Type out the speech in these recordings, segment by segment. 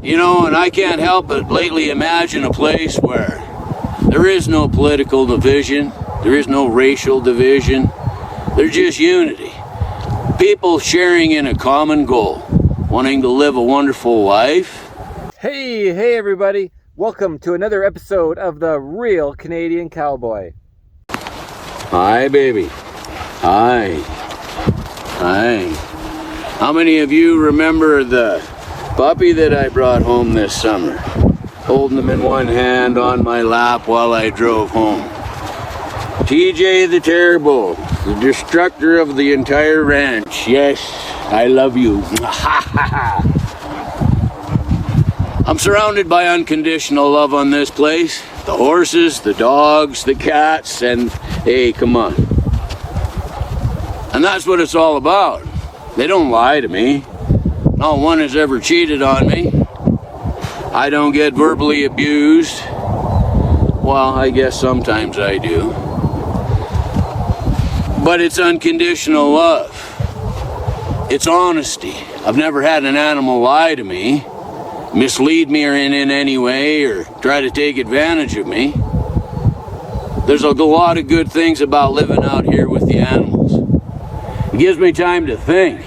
You know, and I can't help but lately imagine a place where there is no political division, there is no racial division, there's just unity. People sharing in a common goal, wanting to live a wonderful life. Hey everybody, welcome to another episode of the Real Canadian Cowboy. Hi baby, hi. How many of you remember the puppy that I brought home this summer? Holding him in one hand on my lap while I drove home. TJ the Terrible, the destructor of the entire ranch. Yes, I love you. I'm surrounded by unconditional love on this place. The horses, the dogs, the cats, and hey, come on. And that's what it's all about. They don't lie to me. Not one has ever cheated on me. I don't get verbally abused. Well, I guess sometimes I do. But it's unconditional love. It's honesty. I've never had an animal lie to me, mislead me or in any way, or try to take advantage of me. There's a lot of good things about living out here with the animals. It gives me time to think.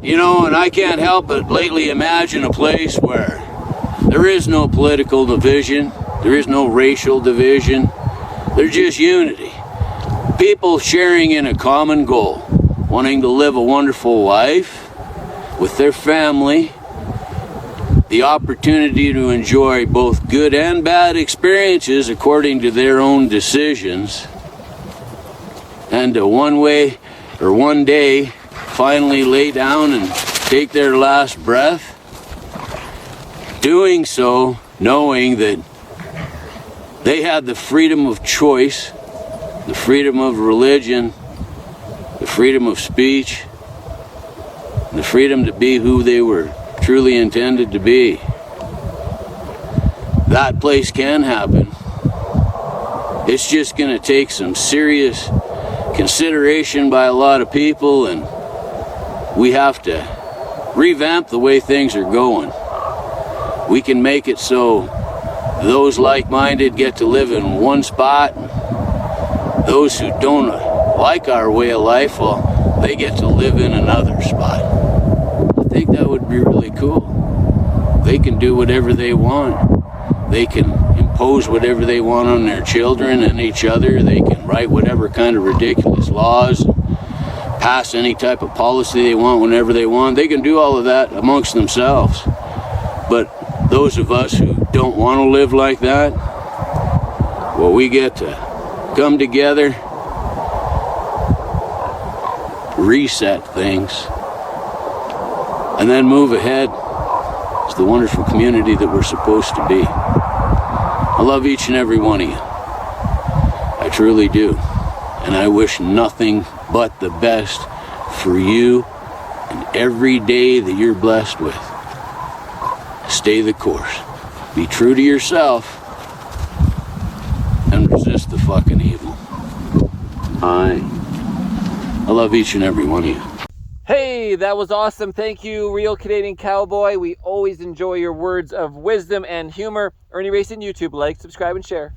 You know, and I can't help but lately imagine a place where there is no political division, there is no racial division, there's just unity. People sharing in a common goal, wanting to live a wonderful life with their family, the opportunity to enjoy both good and bad experiences according to their own decisions, and to one day finally lay down and take their last breath, doing so knowing that they had the freedom of choice, the freedom of religion, the freedom of speech, the freedom to be who they were truly intended to be. That place can happen. It's just going to take some serious consideration by a lot of people, and we have to revamp the way things are going. We can make it so those like-minded get to live in one spot. Those who don't like our way of life, well, they get to live in another spot. I think that would be really cool. They can do whatever they want. They can impose whatever they want on their children and each other. They can write whatever kind of ridiculous laws, pass any type of policy they want whenever they want. They can do all of that amongst themselves. But those of us who don't want to live like that, well, we get to come together, reset things, and then move ahead to the wonderful community that we're supposed to be. I love each and every one of you. I truly do. And I wish nothing but the best for you and every day that you're blessed with. Stay the course. Be true to yourself and resist the fucking evil. I love each and every one of you. Hey, that was awesome. Thank you, Real Canadian Cowboy. We always enjoy your words of wisdom and humor. Irnieracing YouTube, like, subscribe, and share.